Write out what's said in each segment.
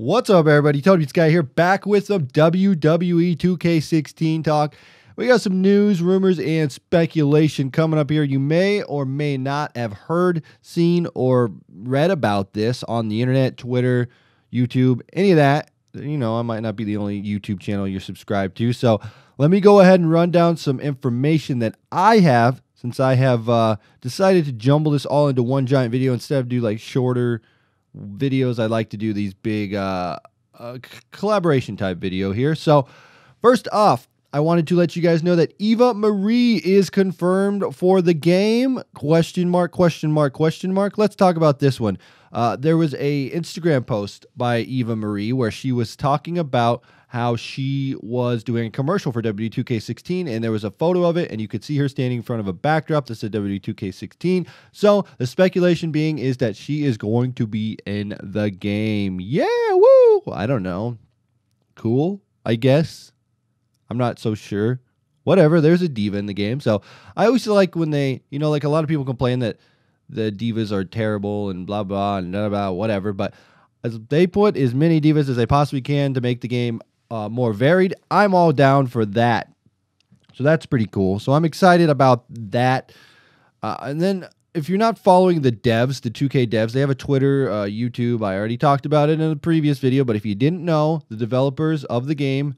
What's up, everybody? Tony Sky here, back with some WWE 2K16 talk. We got some news, rumors, and speculation coming up here. You may or may not have heard, seen, or read about this on the internet, Twitter, YouTube, any of that. You know, I might not be the only YouTube channel you're subscribed to. So let me go ahead and run down some information that I have, since I have decided to jumble this all into one giant video instead of do like shorter videos. I like to do these big collaboration type video here. So first off, I wanted to let you guys know that Eva Marie is confirmed for the game. Question mark, question mark, question mark. Let's talk about this one. There was a Instagram post by Eva Marie where she was talking about how she was doing a commercial for WWE 2K16, and there was a photo of it, and you could see her standing in front of a backdrop that said WWE 2K16. So the speculation being is that she is going to be in the game. Yeah, woo! I don't know. Cool, I guess. I'm not so sure. Whatever, there's a diva in the game. So I always like when they, you know, like a lot of people complain that the divas are terrible and blah, blah, and blah, blah, whatever. But as they put as many divas as they possibly can to make the game more varied, I'm all down for that. So that's pretty cool. So I'm excited about that. And then if you're not following the devs, the 2K devs, they have a Twitter, YouTube. I already talked about it in a previous video. But if you didn't know, the developers of the game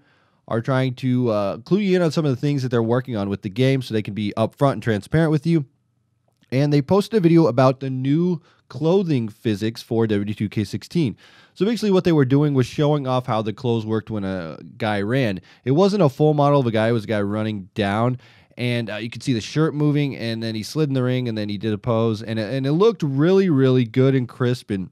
are trying to clue you in on some of the things that they're working on with the game so they can be upfront and transparent with you. And they posted a video about the new clothing physics for WWE 2K16. So basically what they were doing was showing off how the clothes worked when a guy ran. It wasn't a full model of a guy. It was a guy running down. And you could see the shirt moving, and then he slid in the ring, and then he did a pose. And it looked really, really good and crisp. And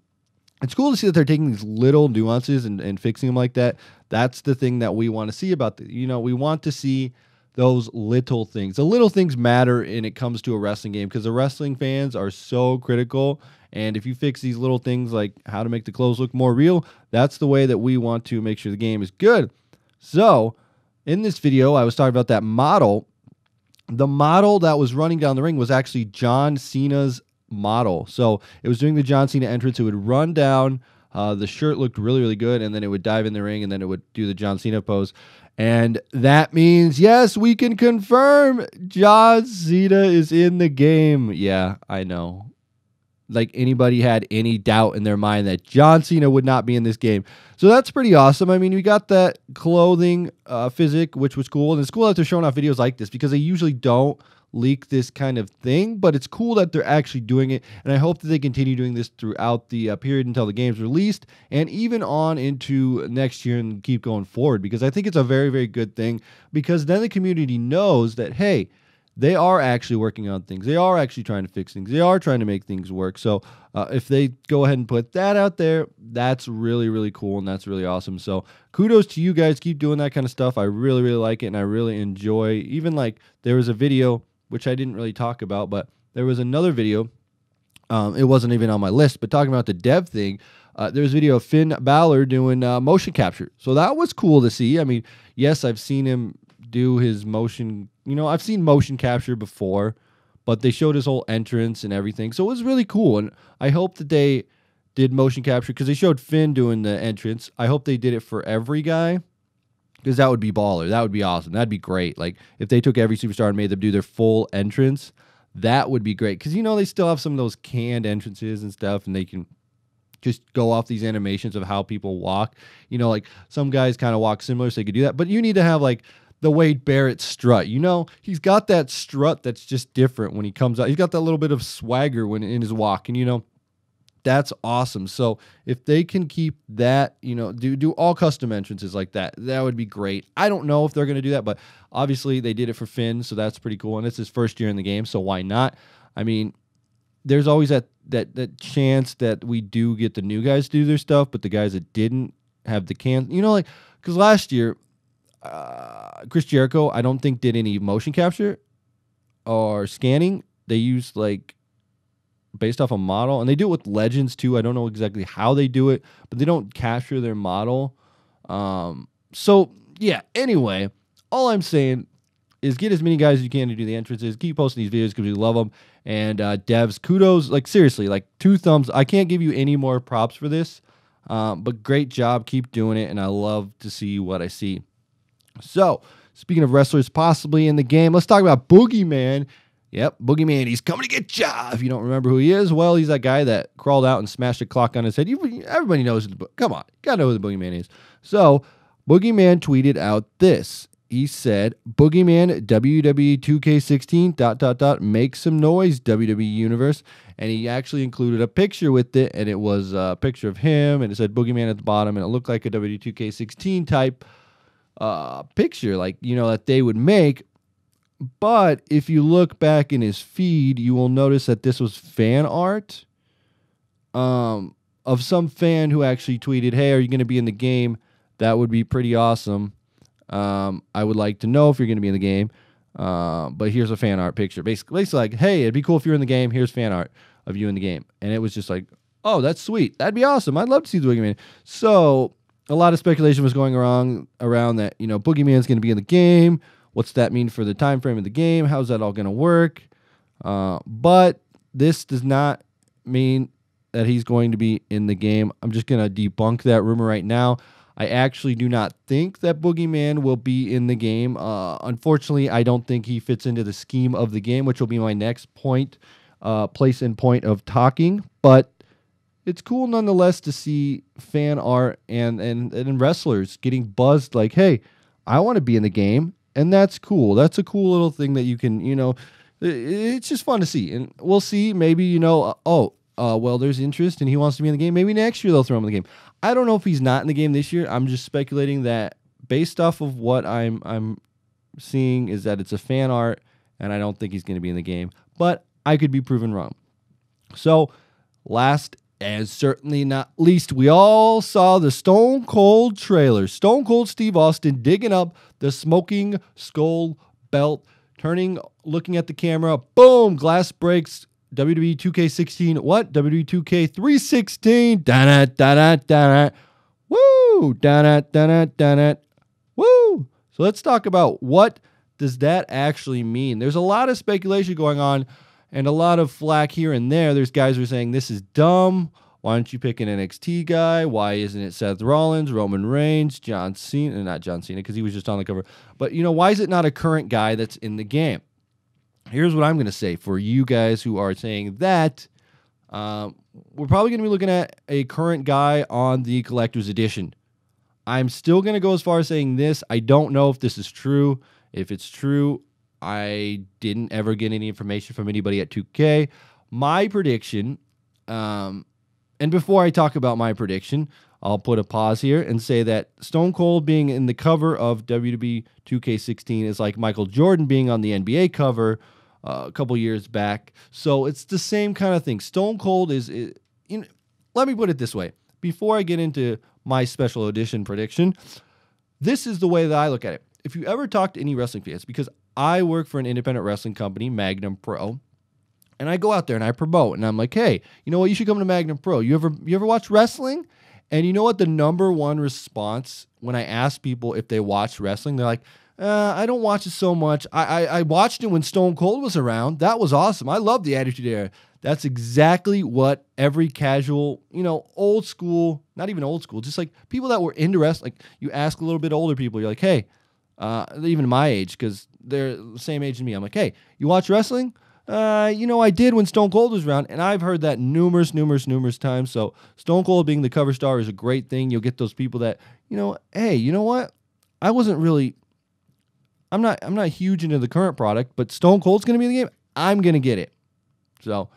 it's cool to see that they're taking these little nuances and fixing them like that. That's the thing that we want to see about the, you know, we want to see those little things. The little things matter when it comes to a wrestling game because the wrestling fans are so critical. And if you fix these little things like how to make the clothes look more real, that's the way that we want to make sure the game is good. So in this video, I was talking about that model. The model that was running down the ring was actually John Cena's model. So it was doing the John Cena entrance. It would run down. The shirt looked really, really good, and then it would dive in the ring, and then it would do the John Cena pose. And that means, yes, we can confirm John Cena is in the game. Yeah, I know. Like anybody had any doubt in their mind that John Cena would not be in this game. So that's pretty awesome. I mean, we got that clothing physic, which was cool. And it's cool that they're showing off videos like this because they usually don't leak this kind of thing, but it's cool that they're actually doing it, and I hope that they continue doing this throughout the period until the game's released, and even on into next year and keep going forward, because I think it's a very, very good thing, because then the community knows that, hey, they are actually working on things, they are actually trying to fix things, they are trying to make things work. So if they go ahead and put that out there, that's really, really cool, and that's really awesome. So kudos to you guys, keep doing that kind of stuff. I really, really like it, and I really enjoy, even like there was a video which I didn't really talk about, but there was another video. It wasn't even on my list, but talking about the dev thing, there was a video of Finn Balor doing motion capture. So that was cool to see. I mean, yes, I've seen him do his motion. You know, I've seen motion capture before, but they showed his whole entrance and everything. So it was really cool. And I hope that they did motion capture because they showed Finn doing the entrance. I hope they did it for every guy, because that would be baller. That would be awesome. That'd be great. Like, if they took every superstar and made them do their full entrance, that would be great. Because, you know, they still have some of those canned entrances and stuff, and they can just go off these animations of how people walk. You know, like, some guys kind of walk similar, so they could do that. But you need to have, like, the Wade Barrett strut. You know, he's got that strut that's just different when he comes out. He's got that little bit of swagger when in his walk, and, you know, that's awesome. So if they can keep that, you know, do all custom entrances like that, that would be great. I don't know if they're going to do that, but obviously they did it for Finn, so that's pretty cool. And it's his first year in the game, so why not? I mean, there's always that chance that we do get the new guys to do their stuff, but the guys that didn't have the you know, like, because last year, Chris Jericho, I don't think did any motion capture or scanning. They used like based off a model, and they do it with legends too. I don't know exactly how they do it, but they don't capture their model. So yeah, anyway, all I'm saying is get as many guys as you can to do the entrances. Keep posting these videos because we love them. And devs, kudos. Like, seriously, like 2 thumbs. I can't give you any more props for this. But great job. Keep doing it, and I love to see what I see. So, speaking of wrestlers possibly in the game, let's talk about Boogeyman. Yep, Boogeyman, he's coming to get ya. If you don't remember who he is, well, he's that guy that crawled out and smashed a clock on his head. Everybody knows. Come on, you gotta know who the Boogeyman is. So, Boogeyman tweeted out this. He said, Boogeyman, WWE 2K16, ... make some noise, WWE Universe. And he actually included a picture with it, and it was a picture of him, and it said Boogeyman at the bottom, and it looked like a WWE 2K16 type picture, like, that they would make. But if you look back in his feed, you will notice that this was fan art of some fan who actually tweeted, hey, are you going to be in the game? That would be pretty awesome. I would like to know if you're going to be in the game. But here's a fan art picture. Basically like, hey, it'd be cool if you're in the game. Here's fan art of you in the game. And it was just like, oh, that's sweet. That'd be awesome. I'd love to see the Boogeyman. So a lot of speculation was going around that, Boogeyman's going to be in the game. What's that mean for the time frame of the game? How's that all going to work? But this does not mean that he's going to be in the game. I'm just going to debunk that rumor right now. I actually do not think that Boogeyman will be in the game. Unfortunately, I don't think he fits into the scheme of the game, which will be my next place and point of talking. But it's cool nonetheless to see fan art and wrestlers getting buzzed like, hey, I want to be in the game. And that's cool. That's a cool little thing that you can, it's just fun to see. And we'll see. Maybe, well, there's interest and he wants to be in the game. Maybe next year they'll throw him in the game. I don't know if he's not in the game this year. I'm just speculating that based off of what I'm seeing is that it's a fan art, and I don't think he's going to be in the game. But I could be proven wrong. So, last and certainly not least, we all saw the Stone Cold trailer. Stone Cold Steve Austin digging up the smoking skull belt, looking at the camera. Boom! Glass breaks. WWE 2K16. What? WWE 2K316. Da-da-da-da-da-da. Woo! Da-da-da-da-da-da. Woo! So let's talk about what does that actually mean. There's a lot of speculation going on and a lot of flack here and there. There's guys who are saying this is dumb. Why don't you pick an NXT guy? Why isn't it Seth Rollins, Roman Reigns, John Cena? Not John Cena because he was just on the cover. But, why is it not a current guy that's in the game? Here's what I'm going to say for you guys who are saying that. We're probably going to be looking at a current guy on the Collector's Edition. I'm still going to go as far as saying this. I don't know if this is true. If it's true, I didn't ever get any information from anybody at 2K. My prediction, and before I talk about my prediction, I'll put a pause here and say that Stone Cold being in the cover of WWE 2K16 is like Michael Jordan being on the NBA cover a couple years back. So it's the same kind of thing. Stone Cold is let me put it this way. Before I get into my special edition prediction, this is the way that I look at it. If you ever talk to any wrestling fans, because I work for an independent wrestling company, Magnum Pro, and I go out there and I promote, and I'm like, hey, you know what? You should come to Magnum Pro. You ever watch wrestling? And you know what? The number one response when I ask people if they watch wrestling, they're like, I don't watch it so much. I watched it when Stone Cold was around. That was awesome. I love the Attitude Era. That's exactly what every casual, old school, not even old school, just like people that were into wrestling. Like you ask a little bit older people, you're like, hey, even my age, because they're the same age as me. I'm like, hey, you watch wrestling? I did when Stone Cold was around, and I've heard that numerous times. So Stone Cold being the cover star is a great thing. You'll get those people that, hey, you know what? I'm not huge into the current product, but Stone Cold's going to be in the game. I'm going to get it. So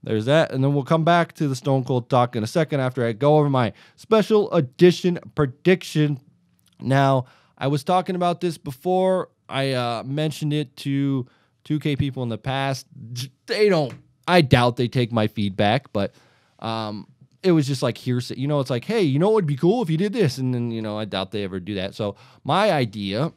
there's that, and then we'll come back to the Stone Cold talk in a second after I go over my special edition prediction. Now, I was talking about this before. I mentioned it to 2K people in the past. I doubt they take my feedback, but it was just like hearsay. It's like, hey, what would be cool if you did this? And then, I doubt they ever do that. So my idea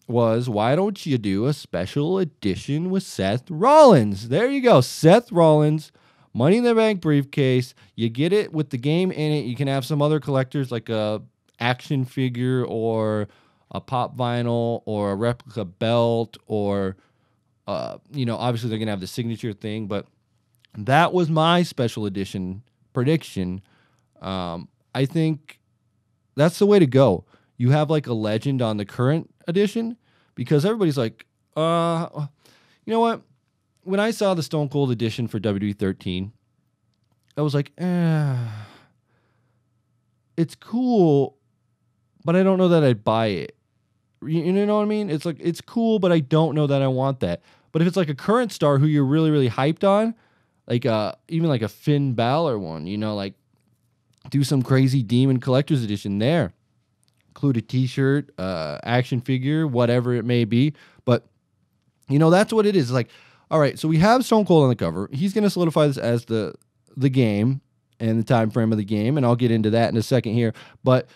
was, why don't you do a special edition with Seth Rollins? There you go. Seth Rollins, Money in the Bank briefcase. You get it with the game in it. You can have some other collectors like a action figure or a pop vinyl or a replica belt or, obviously they're going to have the signature thing. But that was my special edition prediction. I think that's the way to go. You have like a legend on the current edition because everybody's like, you know what? When I saw the Stone Cold edition for WWE 13, I was like, it's cool, but I don't know that I'd buy it. You know what I mean? It's like, it's cool, but I don't know that I want that. But if it's like a current star who you're really, really hyped on, like even like a Finn Balor one, you know, like do some crazy Demon Collector's Edition there. Include a t-shirt, action figure, whatever it may be. But, you know, that's what it is. It's like, all right, so we have Stone Cold on the cover. He's going to solidify this as the game and the time frame of the game, and I'll get into that in a second here. But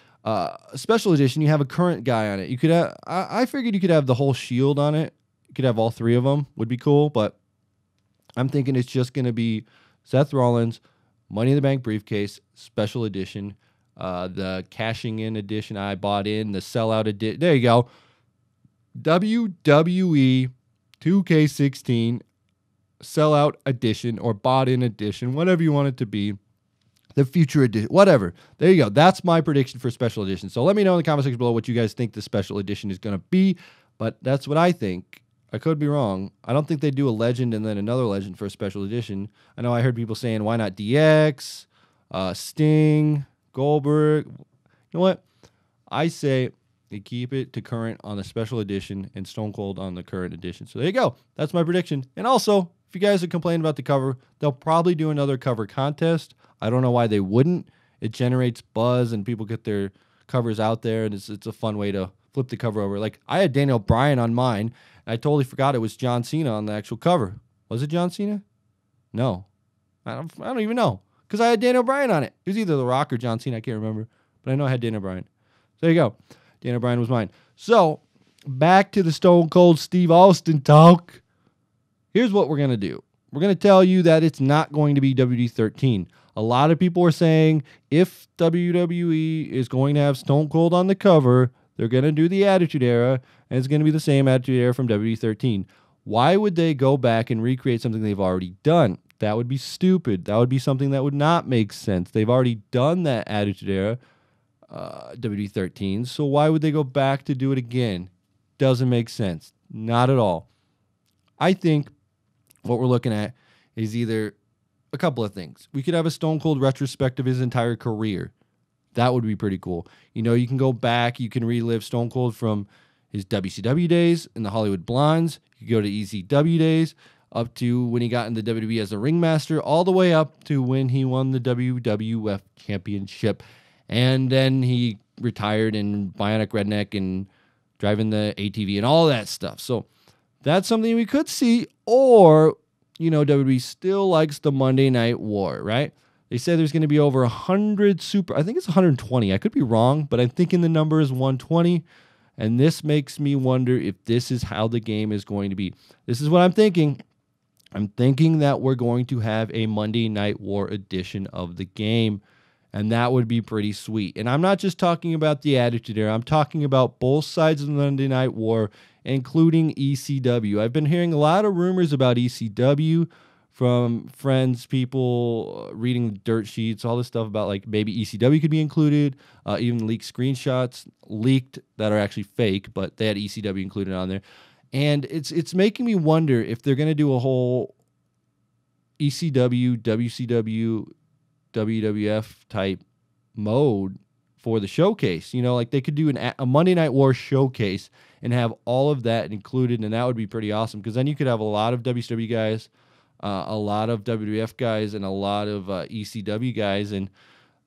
special edition, you have a current guy on it. You could have, I figured you could have the whole Shield on it. You could have all three of them. Would be cool, but I'm thinking it's just going to be Seth Rollins, Money in the Bank briefcase, special edition, the cashing in edition I bought in, the sellout edition. There you go. WWE 2K16 sellout edition or bought in edition, whatever you want it to be. The future edition, whatever. There you go. That's my prediction for special edition. So let me know in the comment section below what you guys think the special edition is going to be. But that's what I think. I could be wrong. I don't think they do a legend and then another legend for a special edition. I know I heard people saying, why not DX, Sting, Goldberg? You know what? I say they keep it to current on the special edition and Stone Cold on the current edition. So there you go. That's my prediction. And also, if you guys are complaining about the cover, they'll probably do another cover contest. I don't know why they wouldn't. It generates buzz and people get their covers out there, and it's a fun way to flip the cover over. Like, I had Daniel Bryan on mine, and I totally forgot it was John Cena on the actual cover. Was it John Cena? No. I don't even know, because I had Daniel Bryan on it. It was either The Rock or John Cena. I can't remember, but I know I had Daniel Bryan. So there you go. Daniel Bryan was mine. So back to the Stone Cold Steve Austin talk. Here's what we're going to do. We're going to tell you that it's not going to be WWE 13. A lot of people are saying if WWE is going to have Stone Cold on the cover, they're going to do the Attitude Era, and it's going to be the same Attitude Era from WWE 13. Why would they go back and recreate something they've already done? That would be stupid. That would be something that would not make sense. They've already done that Attitude Era, WWE 13, so why would they go back to do it again? Doesn't make sense. Not at all. I think what we're looking at is either a couple of things. We could have a Stone Cold retrospective of his entire career. That would be pretty cool. You know, you can go back, you can relive Stone Cold from his WCW days and the Hollywood Blondes. You can go to ECW days up to when he got in the WWE as a ringmaster, all the way up to when he won the WWF Championship. And then he retired in Bionic Redneck and driving the ATV and all that stuff. So that's something we could see. Or, you know, WWE still likes the Monday Night War, right? They said there's going to be over 100 I think it's 120. I could be wrong, but I'm thinking the number is 120. And this makes me wonder if this is how the game is going to be. This is what I'm thinking. I'm thinking that we're going to have a Monday Night War edition of the game. And that would be pretty sweet. And I'm not just talking about the Attitude Era. I'm talking about both sides of the Monday Night War, including ECW. I've been hearing a lot of rumors about ECW from friends, people reading dirt sheets, all this stuff about like maybe ECW could be included, even leaked screenshots leaked that are actually fake, but they had ECW included on there. And it's making me wonder if they're going to do a whole ECW, WCW, WWF type mode for the showcase. You know, like they could do a Monday Night War showcase and have all of that included, and that would be pretty awesome, because then you could have a lot of WCW guys, a lot of WWF guys, and a lot of ECW guys, and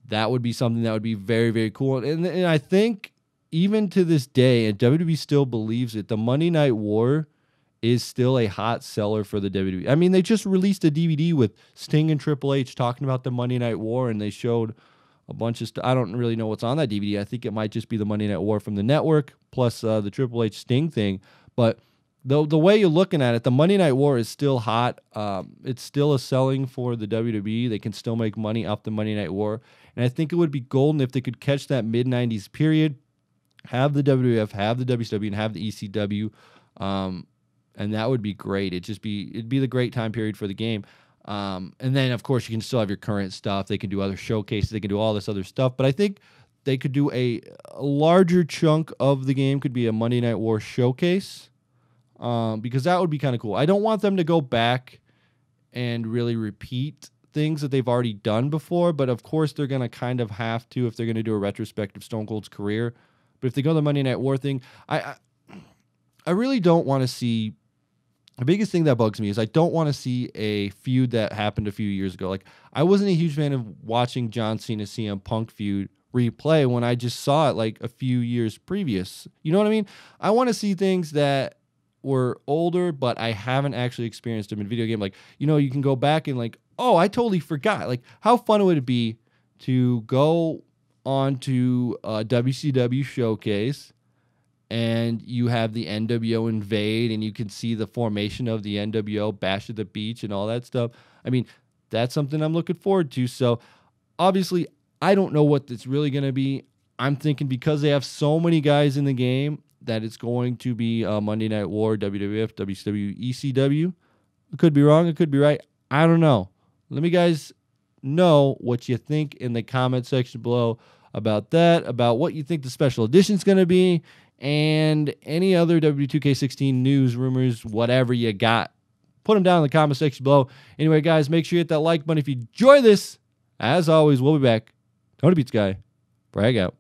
that would be something that would be very, very cool. And I think even to this day, and WWE still believes it, the Monday Night War is still a hot seller for the WWE. I mean, they just released a DVD with Sting and Triple H talking about the Monday Night War, and they showed a bunch of stuff. I don't really know what's on that DVD. I think it might just be the Monday Night War from the network, plus the Triple H Sting thing. But the way you're looking at it, the Monday Night War is still hot. It's still a selling for the WWE. They can still make money off the Monday Night War. And I think it would be golden if they could catch that mid-90s period, have the WWF, have the WCW, and have the ECW. And that would be great. It'd be the great time period for the game. And then, of course, you can still have your current stuff. They can do other showcases. They can do all this other stuff. But I think they could do a larger chunk of the game could be a Monday Night War showcase, because that would be kind of cool. I don't want them to go back and really repeat things that they've already done before. But, of course, they're going to kind of have to if they're going to do a retrospective Stone Cold's career. But if they go the Monday Night War thing, I really don't want to see. The biggest thing that bugs me is I don't want to see a feud that happened a few years ago. Like, I wasn't a huge fan of watching John Cena CM Punk feud replay when I just saw it like a few years previous. You know what I mean? I want to see things that were older, but I haven't actually experienced them in video game. Like, you can go back and like, oh, I totally forgot. Like, how fun would it be to go on to a WCW showcase and you have the NWO invade and you can see the formation of the NWO, Bash at the Beach and all that stuff. I mean, that's something I'm looking forward to. So obviously, I don't know what it's really going to be. I'm thinking because they have so many guys in the game that it's going to be Monday Night War, WWF, WCW, ECW. I could be wrong. I could be right. I don't know. Let me guys know what you think in the comment section below about that, about what you think the special edition is going to be, and any other W2K16 news, rumors, whatever you got. Put them down in the comment section below. Anyway, guys, make sure you hit that like button if you enjoy this. As always, we'll be back. Tony Beats Guy. Brag out.